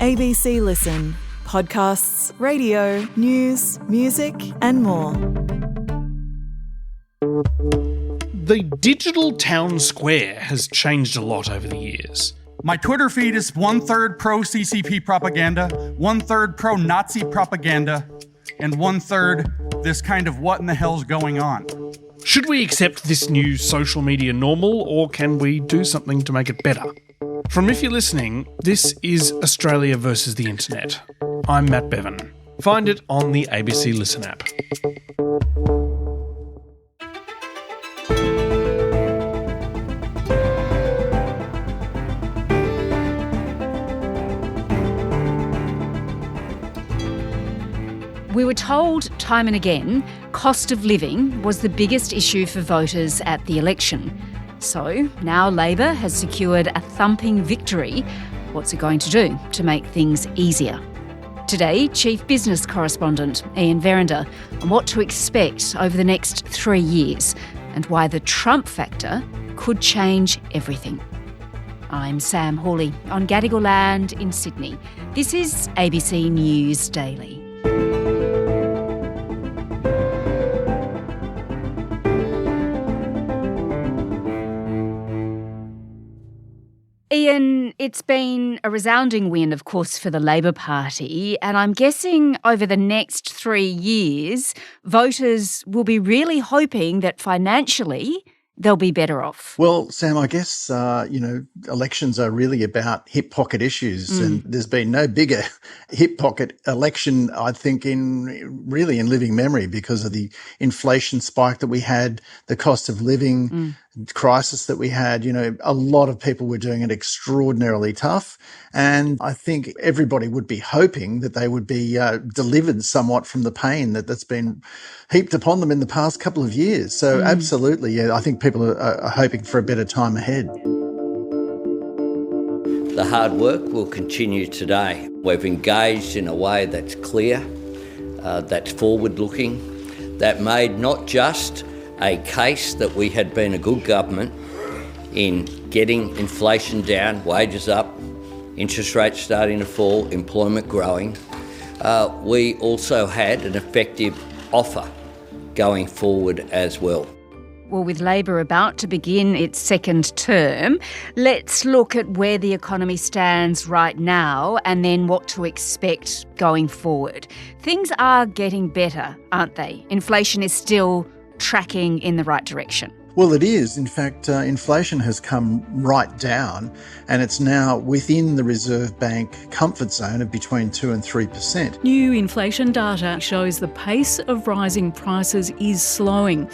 ABC Listen. Podcasts, radio, news, music and more. The digital town square has changed a lot over the years. My Twitter feed is 1/3 pro-CCP propaganda, 1/3 pro-Nazi propaganda, and 1/3 this kind of what in the hell's going on. Should we accept this new social media normal, or can we do something to make it better? From If You're Listening, this is Australia versus the Internet. I'm Matt Bevan. Find it on the ABC Listen app. We were told time and again cost of living was the biggest issue for voters at the election. So now Labor has secured a thumping victory. What's it going to do to make things easier? Today, Chief Business Correspondent Ian Verrender on what to expect over the next 3 years and why the Trump factor could change everything. I'm Sam Hawley on Gadigal land in Sydney. This is ABC News Daily. Ian, it's been a resounding win, of course, for the Labor Party, and I'm guessing over the next 3 years, voters will be really hoping that financially they'll be better off. Well, Sam, I guess, elections are really about hip pocket issues, and there's been no bigger hip pocket election, I think, in living memory because of the inflation spike that we had, the cost of living crisis that we had. A lot of people were doing it extraordinarily tough, and I think everybody would be hoping that they would be delivered somewhat from the pain that's been heaped upon them in the past couple of years. So absolutely, yeah, I think people are hoping for a better time ahead. The hard work will continue today. We've engaged in a way that's clear, that's forward-looking, that made not just a case that we had been a good government in getting inflation down, wages up, interest rates starting to fall, employment growing. We also had an effective offer going forward as well. Well, with Labor about to begin its second term, let's look at where the economy stands right now and then what to expect going forward. Things are getting better, aren't they? Inflation is still tracking in the right direction. Well, it is. In fact, inflation has come right down, and it's now within the Reserve Bank comfort zone of between 2 and 3%. New inflation data shows the pace of rising prices is slowing.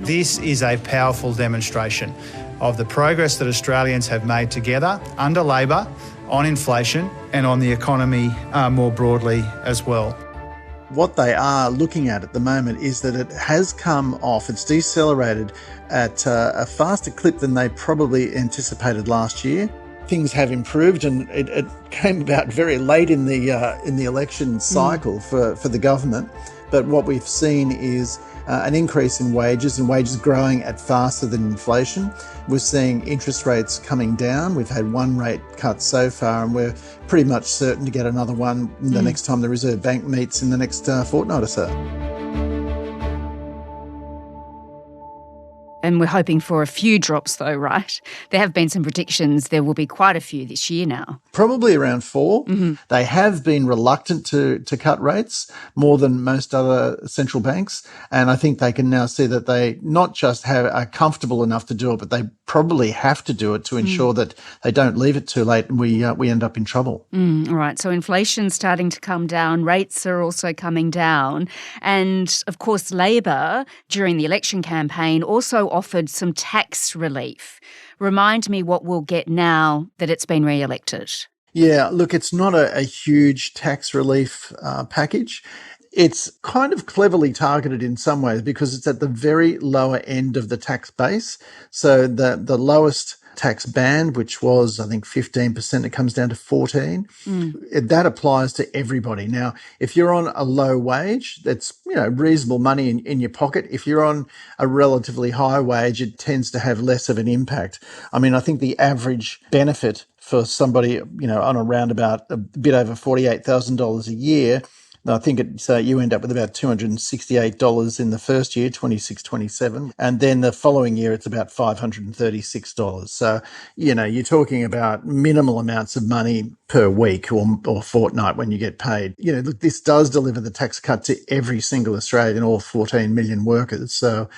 This is a powerful demonstration of the progress that Australians have made together under Labor on inflation and on the economy more broadly as well. What they are looking at the moment is that it has come off. It's decelerated at a faster clip than they probably anticipated last year. Things have improved, and it came about very late in the election cycle for the government. But what we've seen is an increase in wages, and wages growing at faster than inflation. We're seeing interest rates coming down. We've had one rate cut so far, and we're pretty much certain to get another one the next time the Reserve Bank meets in the next fortnight or so. And we're hoping for a few drops though, right? There have been some predictions there will be quite a few this year now. Probably around 4. They have been reluctant to cut rates more than most other central banks. And I think they can now see that they not just are comfortable enough to do it, but they probably have to do it to ensure that they don't leave it too late and we end up in trouble. All right, so inflation's starting to come down, rates are also coming down. And of course, Labor, during the election campaign, also offered some tax relief. Remind me what we'll get now that it's been re-elected. Yeah, look, it's not a huge tax relief package. It's kind of cleverly targeted in some ways because it's at the very lower end of the tax base. So the lowest tax band, which was, I think, 15%, it comes down to 14%. That applies to everybody. Now, if you're on a low wage, that's, reasonable money in your pocket. If you're on a relatively high wage, it tends to have less of an impact. I mean, I think the average benefit for somebody, on around about a bit over $48,000 a year. I think you end up with about $268 in the first year, 26-27, and then the following year it's about $536. So, you're talking about minimal amounts of money per week or fortnight when you get paid. Look, this does deliver the tax cut to every single Australian, all 14 million workers. So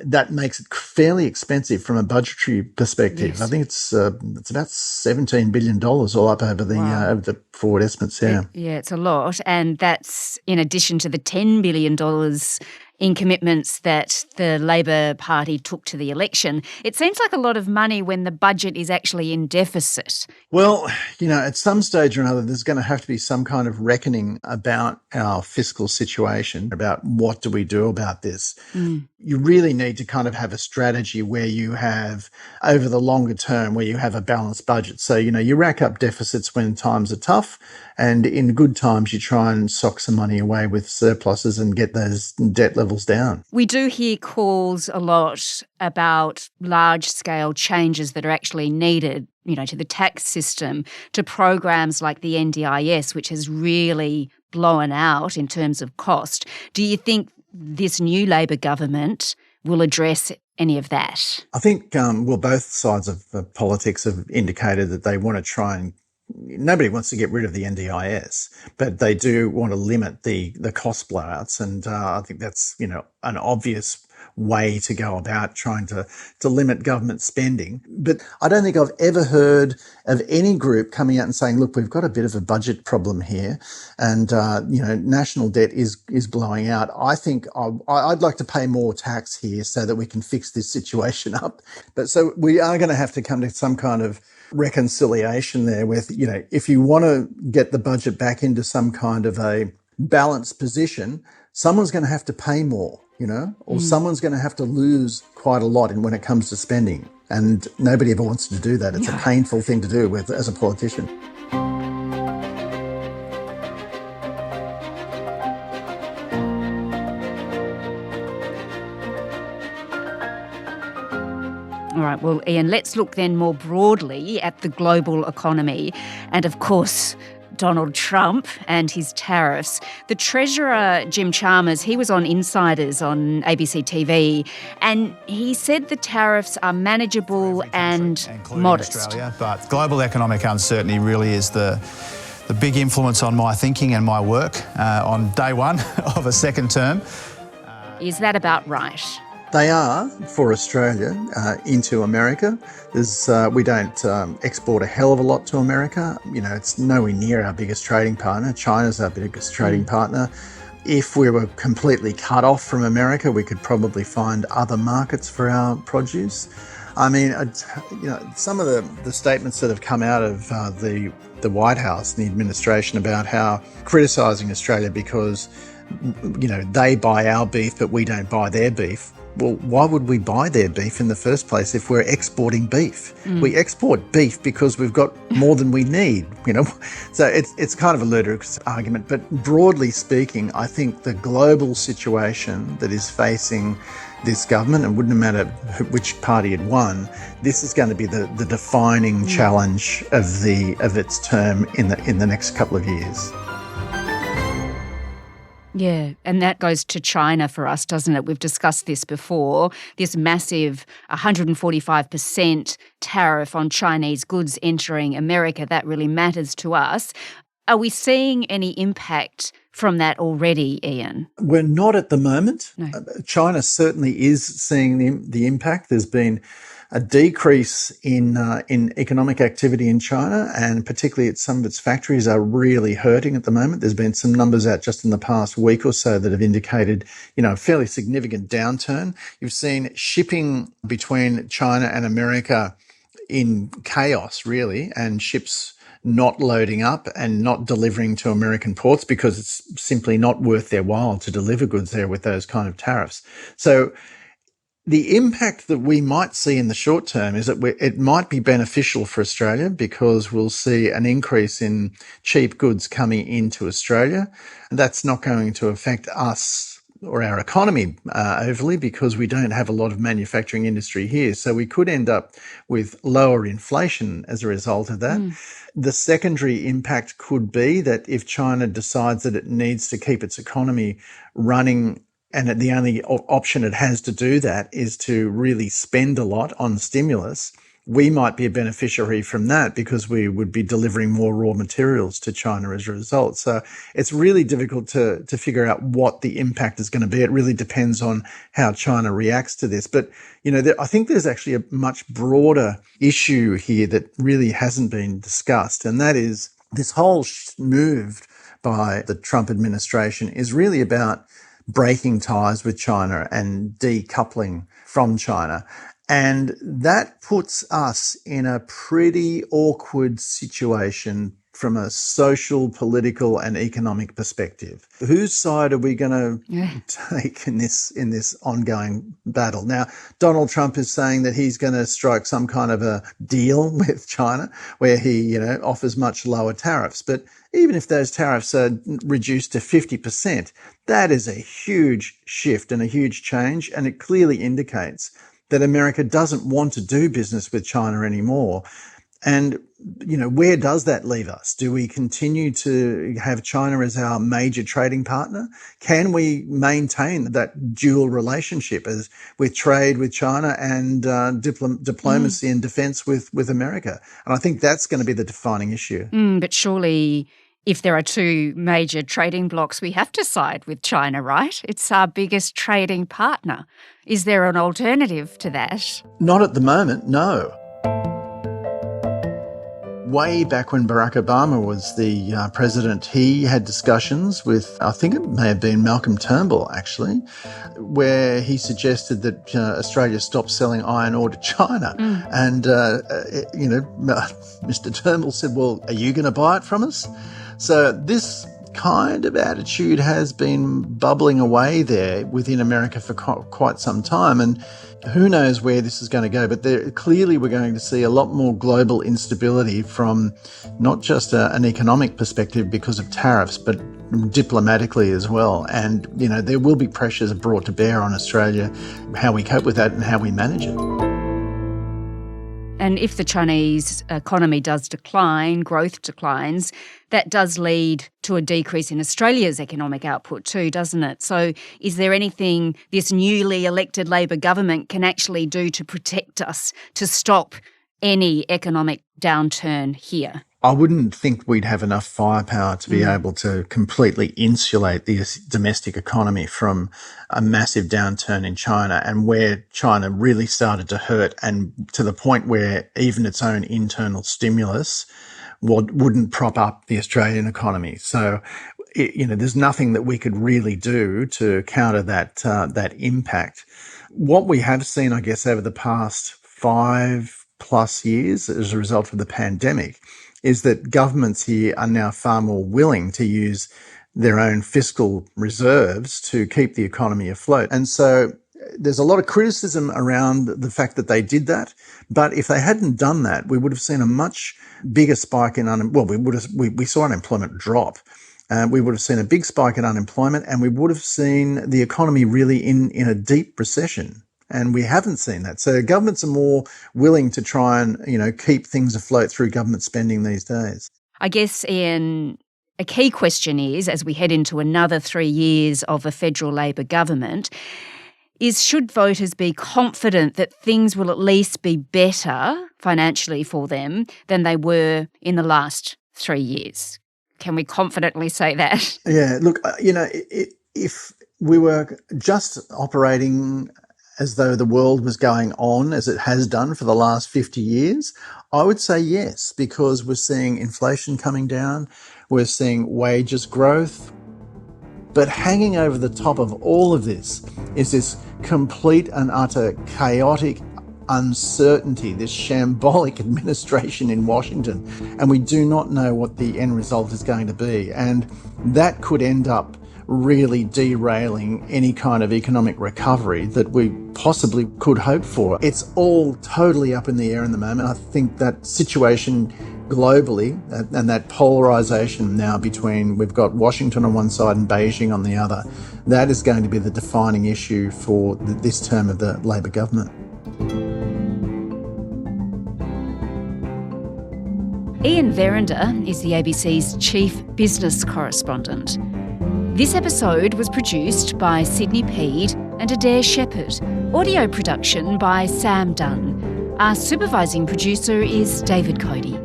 that makes it fairly expensive from a budgetary perspective. Yes. I think it's about $17 billion all up over the forward estimates. Yeah. It's a lot. And that's in addition to the $10 billion in commitments that the Labor Party took to the election. It seems like a lot of money when the budget is actually in deficit. Well, at some stage or another, there's going to have to be some kind of reckoning about our fiscal situation, about what do we do about this. You really need to kind of have a strategy where you have, over the longer term, where you have a balanced budget. So, you rack up deficits when times are tough, and in good times, you try and sock some money away with surpluses and get those debt levels down. We do hear calls a lot about large-scale changes that are actually needed, to the tax system, to programs like the NDIS, which has really blown out in terms of cost. Do you think this new Labor government will address any of that? I think, both sides of politics have indicated that they want to try and nobody wants to get rid of the NDIS, but they do want to limit the cost blowouts. And I think that's, an obvious way to go about trying to limit government spending. But I don't think I've ever heard of any group coming out and saying, look, we've got a bit of a budget problem here and, national debt is blowing out. I think I'd like to pay more tax here so that we can fix this situation up. But so we are going to have to come to some kind of reconciliation there with, if you want to get the budget back into some kind of a balanced position, someone's going to have to pay more, or someone's going to have to lose quite a lot when it comes to spending. And nobody ever wants to do that. It's a painful thing to do as a politician. All right, well, Ian, let's look then more broadly at the global economy and, of course, Donald Trump and his tariffs. The Treasurer, Jim Chalmers, he was on Insiders on ABC TV, and he said the tariffs are manageable and modest. Australia, but global economic uncertainty really is the big influence on my thinking and my work on day one of a second term. Is that about right? They are for Australia into America. We don't export a hell of a lot to America. It's nowhere near our biggest trading partner. China's our biggest trading partner. If we were completely cut off from America, we could probably find other markets for our produce. I mean, some of the statements that have come out of the White House and the administration about how criticising Australia because, they buy our beef but we don't buy their beef. Well, why would we buy their beef in the first place if we're exporting beef? We export beef because we've got more than we need, So it's kind of a ludicrous argument. But broadly speaking, I think the global situation that is facing this government, and wouldn't matter which party had won, this is going to be the defining challenge of its term in the next couple of years. Yeah, and that goes to China for us, doesn't it? We've discussed this before, this massive 145% tariff on Chinese goods entering America, that really matters to us. Are we seeing any impact from that already, Ian? We're not at the moment. No. China certainly is seeing the impact. There's been a decrease in economic activity in China, and particularly some of its factories are really hurting at the moment. There's been some numbers out just in the past week or so that have indicated, a fairly significant downturn. You've seen shipping between China and America in chaos, really, and ships not loading up and not delivering to American ports because it's simply not worth their while to deliver goods there with those kind of tariffs. So the impact that we might see in the short term is that it might be beneficial for Australia because we'll see an increase in cheap goods coming into Australia. That's not going to affect us or our economy overly, because we don't have a lot of manufacturing industry here. So we could end up with lower inflation as a result of that. The secondary impact could be that if China decides that it needs to keep its economy running, and the only option it has to do that is to really spend a lot on stimulus, we might be a beneficiary from that because we would be delivering more raw materials to China as a result. So it's really difficult to figure out what the impact is going to be. It really depends on how China reacts to this. But, I think there's actually a much broader issue here that really hasn't been discussed, and that is this whole move by the Trump administration is really about breaking ties with China and decoupling from China. And that puts us in a pretty awkward situation from a social, political and economic perspective. Whose side are we going to take in this ongoing battle? Now, Donald Trump is saying that he's going to strike some kind of a deal with China where he, offers much lower tariffs. But even if those tariffs are reduced to 50%, that is a huge shift and a huge change. And it clearly indicates that America doesn't want to do business with China anymore. And, where does that leave us? Do we continue to have China as our major trading partner? Can we maintain that dual relationship with trade with China and diplomacy and defense with America? And I think that's going to be the defining issue. But surely, if there are two major trading blocs, we have to side with China, right? It's our biggest trading partner. Is there an alternative to that? Not at the moment, no. Way back when Barack Obama was the president, he had discussions with, I think it may have been Malcolm Turnbull actually, where he suggested that Australia stop selling iron ore to China. And, Mr. Turnbull said, well, are you going to buy it from us? So this kind of attitude has been bubbling away there within America for quite some time. And who knows where this is going to go, but clearly we're going to see a lot more global instability from not just an economic perspective because of tariffs, but diplomatically as well. And, there will be pressures brought to bear on Australia, how we cope with that and how we manage it. And if the Chinese economy does decline, growth declines, that does lead to a decrease in Australia's economic output too, doesn't it? So is there anything this newly elected Labor government can actually do to protect us, to stop any economic downturn here? I wouldn't think we'd have enough firepower to be able to completely insulate the domestic economy from a massive downturn in China, and where China really started to hurt, and to the point where even its own internal stimulus wouldn't prop up the Australian economy. So, there's nothing that we could really do to counter that impact. What we have seen, I guess, over the past 5+ years as a result of the pandemic is that governments here are now far more willing to use their own fiscal reserves to keep the economy afloat. And so there's a lot of criticism around the fact that they did that. But if they hadn't done that, we would have seen a much bigger spike in we saw unemployment drop. We would have seen a big spike in unemployment, and we would have seen the economy really in a deep recession. And we haven't seen that. So governments are more willing to try and, keep things afloat through government spending these days. I guess, Ian, a key question is, as we head into another 3 years of a federal Labor government, is should voters be confident that things will at least be better financially for them than they were in the last 3 years? Can we confidently say that? Yeah, look, if we were just operating as though the world was going on as it has done for the last 50 years, I would say yes, because we're seeing inflation coming down, we're seeing wages growth. But hanging over the top of all of this is this complete and utter chaotic uncertainty, this shambolic administration in Washington, and we do not know what the end result is going to be. And that could end up really derailing any kind of economic recovery that we possibly could hope for. It's all totally up in the air in the moment. I think that situation globally, and that polarisation now between, we've got Washington on one side and Beijing on the other, that is going to be the defining issue for this term of the Labor government. Ian Verrender is the ABC's chief business correspondent. This episode was produced by Sydney Peed and Adair Shepherd. Audio production by Sam Dunn. Our supervising producer is David Cody.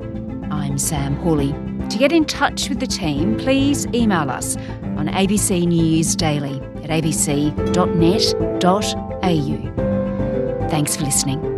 I'm Sam Hawley. To get in touch with the team, please email us on ABC News Daily at abc.net.au. Thanks for listening.